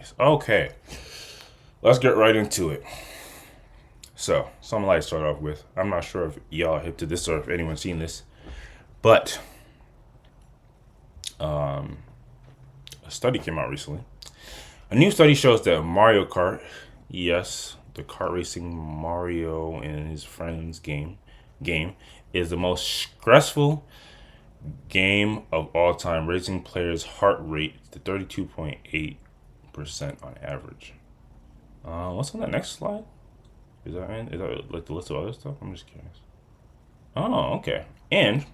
Nice. Okay, let's get right into it. So, something I'd like to start off with. I'm not sure if y'all are hip to this or if anyone's seen this, but a study came out recently. A new study shows that Mario Kart, yes, the kart racing Mario and his friends game, is the most stressful game of all time, raising players' heart rate to 32.8% on average. What's on that next slide? Is that like the list of other stuff? I'm just curious. Oh, okay. And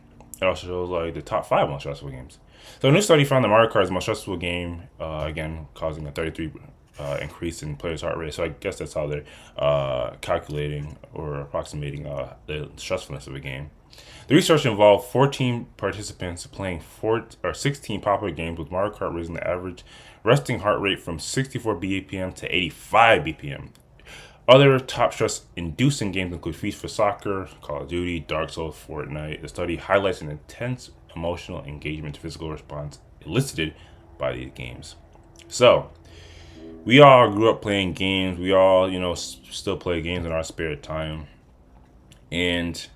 it also shows like the top five most stressful games. So a new study found that Mario Kart is the most stressful game, again causing a 33 increase in players' heart rate. So I guess that's how they're calculating or approximating the stressfulness of a game. The research involved 14 participants playing 16 popular games, with Mario Kart raising the average resting heart rate from 64 BPM to 85 BPM. Other top stress inducing games include FIFA Soccer, Call of Duty, Dark Souls, Fortnite. The study highlights an intense emotional engagement to physical response elicited by these games. So, we all grew up playing games. We all, still play games in our spare time. And,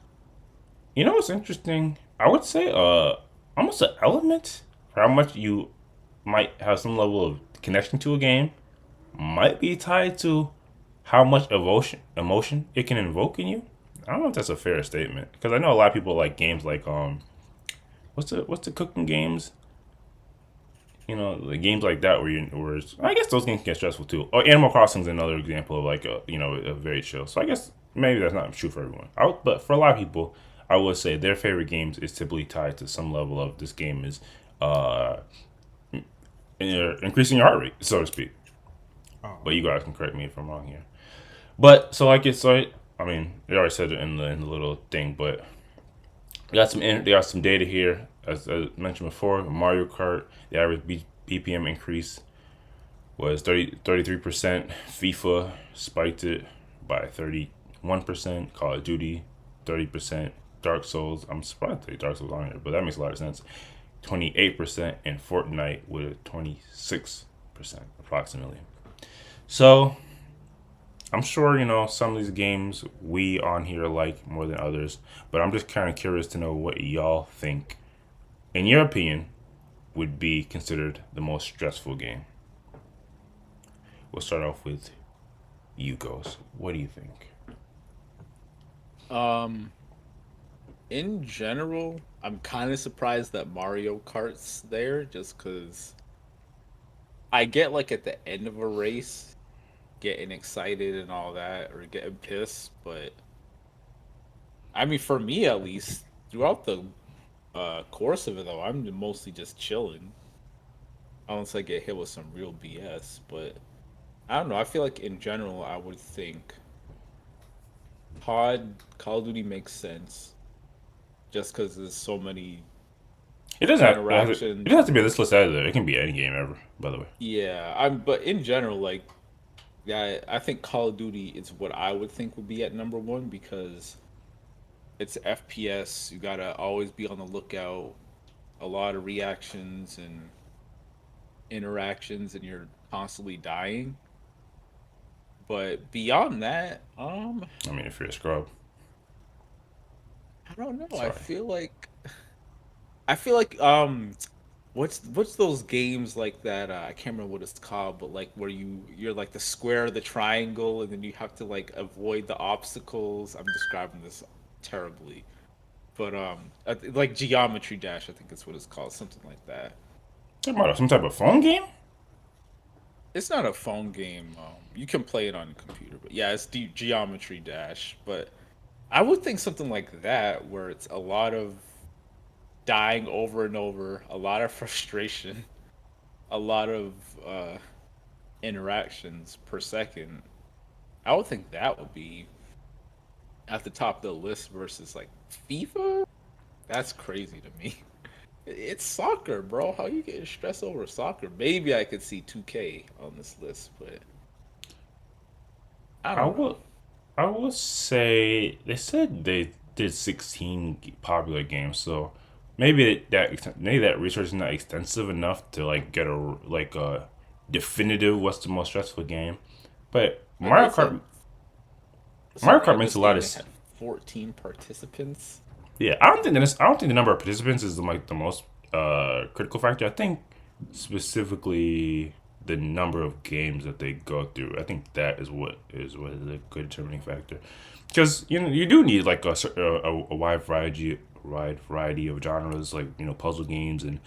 what's interesting? I would say almost an element for how much you might have some level of connection to a game might be tied to how much emotion it can invoke in you. I don't know if that's a fair statement, because I know a lot of people like games like what's the cooking games? The games like that where I guess those games can get stressful too. Or Animal Crossing is another example of like a very chill. So I guess maybe that's not true for everyone. But for a lot of people, I would say their favorite games is typically tied to some level of this game is uh increasing your heart rate, so to speak. Oh, But you guys can correct me if I'm wrong here. But so like it's like I mean they already said it in the little thing, but they got some data here as I mentioned before. Mario Kart, the average BPM increase was 33%. FIFA spiked it by 31%. Call of Duty 30%. Dark Souls, I'm surprised that Dark Souls on here, but that makes a lot of sense. 28%, and Fortnite with 26% approximately. So I'm sure some of these games we on here like more than others, but I'm just kind of curious to know what y'all think, in your opinion, would be considered the most stressful game. We'll start off with you, Ghost. What do you think? um, in general, I'm kind of surprised that Mario Kart's there, just because I get like at the end of a race, getting excited and all that, or getting pissed. But I mean, for me at least, throughout the course of it, though, I'm mostly just chilling, unless I get hit with some real BS. But I don't know. I feel like in general, I would think Call of Duty makes sense, just because there's so many It doesn't interactions have to be and this list either. It can be any game ever, by the way. yeah, I'm but in general, like, yeah, I think Call of Duty is what I would think would be at number one because it's FPS. You gotta always be on the lookout, a lot of reactions and interactions, and you're constantly dying. But beyond that, I mean, if you're a scrub, I don't know. sorry. I feel like what's those games like that? I can't remember what it's called, but like where you're like the square, the triangle, and then you have to like avoid the obstacles. I'm describing this terribly, but like Geometry Dash, I think that's what it's called, something like that. Talking about some type of phone game? It's not a phone game. You can play it on a computer, but yeah, it's Geometry Dash. But I would think something like that, where it's a lot of dying over and over, a lot of frustration, a lot of uh, interactions per second. I would think that would be at the top of the list versus like FIFA. That's crazy to me. It's soccer, bro. How you getting stressed over soccer? Maybe I could see 2K on this list, but I I don't know. would I would say they said they did 16 popular games, so maybe that research is not extensive enough to like get a like definitive what's the most stressful game, but They said, Mario sorry, Kart in makes this a lot game of they had 14 participants. yeah. I don't think the number of participants is like the most critical factor. I think specifically the number of games that they go through. I think that is what is a good determining factor, because you do need like a wide variety of genres, like puzzle games and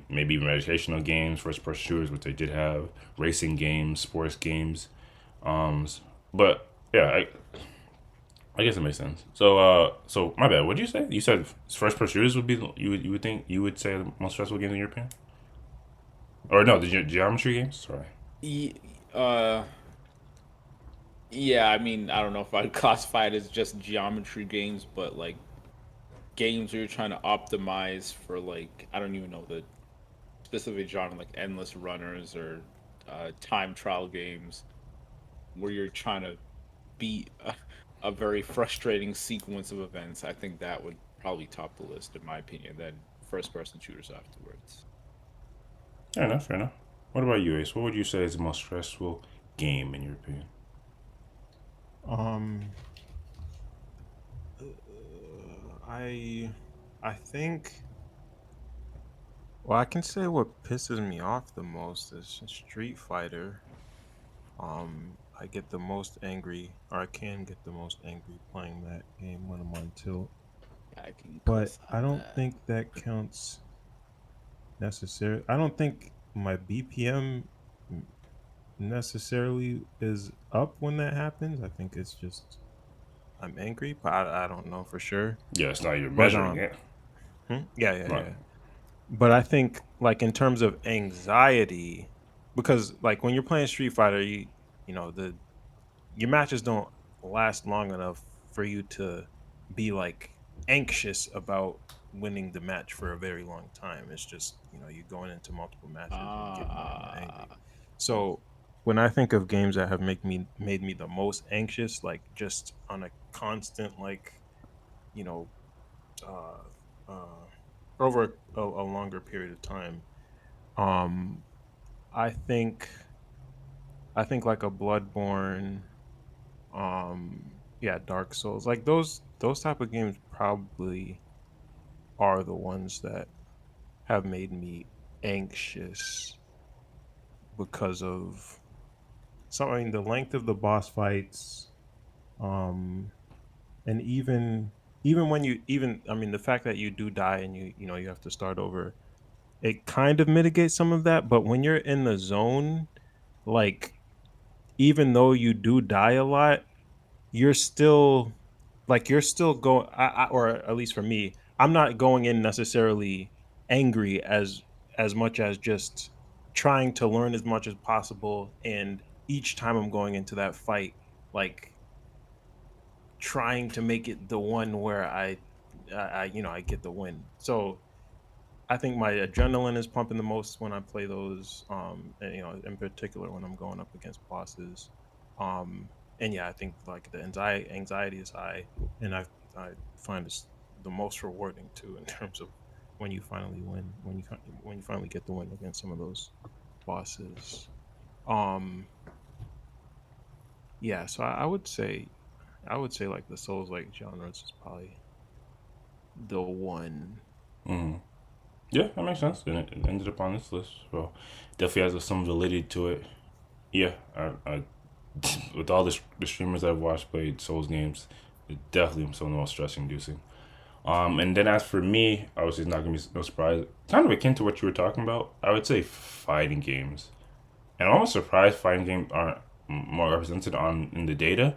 maybe even educational games, first person shooters, which they did have, racing games, sports games. Um, but yeah, I guess it makes sense. So my bad. What did you say? You said first person shooters would be you would think you would say the most stressful game in your opinion, or no, the geometry games. Sorry. Ye- Uh, yeah, I mean, I don't know if I'd classify it as just geometry games, but like games where you're trying to optimize for like I don't even know the specific genre, like endless runners or time trial games where you're trying to beat a very frustrating sequence of events. I think that would probably top the list in my opinion. Then first person shooters afterwards. Fair enough. Fair enough. What about you, Ace? What would you say is the most stressful game in your opinion? Um, I I think well, I can say what pisses me off the most is Street Fighter. I get the most angry, or I can get the most angry playing that game when I'm on tilt. I can But co-sign I don't that. think that counts necessarily. I don't think my BPM necessarily is up when that happens. I think it's just I'm angry, but I don't know for sure. Yeah, it's not you're But measuring it. yeah, yeah, Right. yeah. But I think like in terms of anxiety, because like when you're playing Street Fighter, you know the your matches don't last long enough for you to be like anxious about winning the match for a very long time. It's just you're going into multiple matches and getting more and more angry. Ah, So when I think of games that have made me the most anxious, like just on a constant you know uh uh over a longer period of time, um I think like a Bloodborne, yeah, Dark Souls, like those type of games probably are the ones that have made me anxious because of something, I mean, the length of the boss fights, um and even when you even I mean the fact that you do die and you have to start over, it kind of mitigates some of that. But when you're in the zone, like, even though you do die a lot, you're still you're still going, or at least for me, I'm not going in necessarily angry as much as just trying to learn as much as possible, and each time I'm going into that fight, like trying to make it the one where I get the win. So I think my adrenaline is pumping the most when I play those, and, in particular when I'm going up against bosses. And yeah, I think like the anxiety is high, and I find this the most rewarding too in terms of when you finally win, when you finally get the win against some of those bosses. Um, yeah, so I would say like the Souls like genres is probably the one. Mm-hmm. Yeah, that makes sense. And it ended up on this list. So definitely has some validity to it. Yeah, I with all the streamers I've watched played Souls games, it definitely some of the most stress inducing. And then as for me, obviously it's not gonna be no surprise. Kind of akin to what you were talking about. I would say fighting games, and I'm almost surprised fighting games aren't more represented on in the data.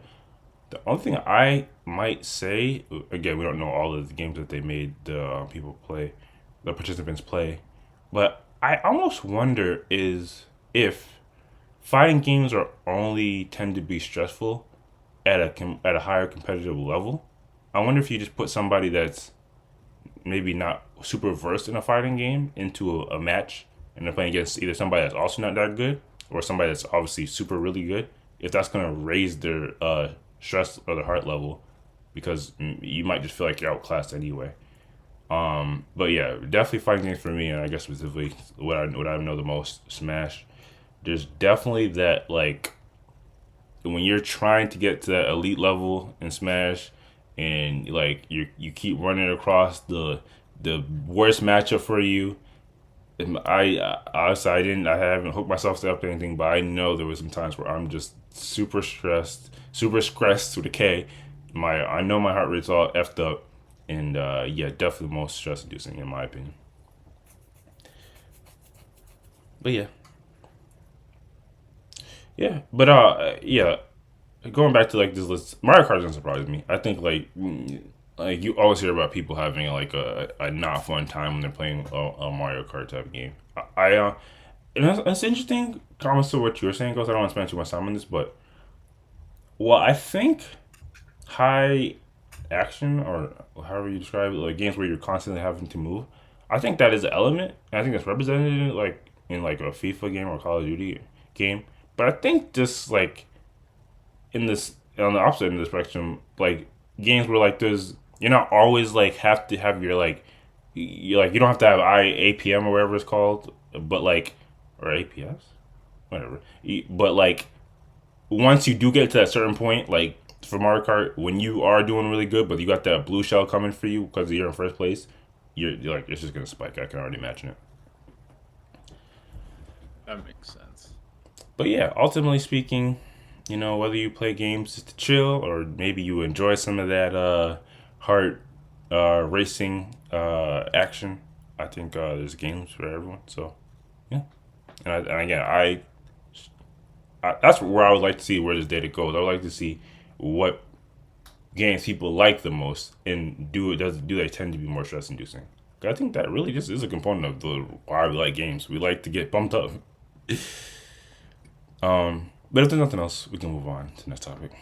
The only thing I might say, again, we don't know all of the games that they made the people play, the participants play, but I almost wonder is if fighting games are only tend to be stressful at at a higher competitive level. I wonder if you just put somebody that's maybe not super versed in a fighting game into a match and they're playing against either somebody that's also not that good or somebody that's obviously super really good, if that's going to raise their stress or their heart level because you might just feel like you're outclassed anyway. But yeah, definitely fighting games for me, and I guess specifically what I know the most, Smash. there's definitely that like when you're trying to get to that elite level in Smash, and like you keep running across the worst matchup for you. Honestly, I haven't hooked myself up to anything, but I know there was some times where I'm just super stressed with a K. I know my heart rate's all effed up, and yeah, definitely the most stress inducing in my opinion. But yeah, but yeah, going back to like this list, Mario Kart doesn't surprise me. I think like you always hear about people having like a not fun time when they're playing a Mario Kart type of game. And that's interesting comments to what you were saying, because I don't want to spend too much time on this, but well, I think high action, or however you describe it, like games where you're constantly having to move, I think that is an element, and I think that's represented in like a FIFA game or Call of Duty game. But I think just like in this on the opposite end of the spectrum, like games where like there's you're not always like have to have your like you don't have to have APM or whatever it's called, but like or APS, whatever. But like once you do get to that certain point, like for Mario Kart, when you are doing really good, but you got that blue shell coming for you because you're in first place, you're like it's just gonna spike. I can already imagine it. That makes sense. But yeah, ultimately speaking, whether you play games just to chill or maybe you enjoy some of that heart racing action, I think there's games for everyone. So yeah, and again, that's where I would like to see where this data goes. I would like to see what games people like the most, and do they tend to be more stress inducing. I think that really just is a component of the why we like games. We like to get pumped up. But if there's nothing else, we can move on to the next topic.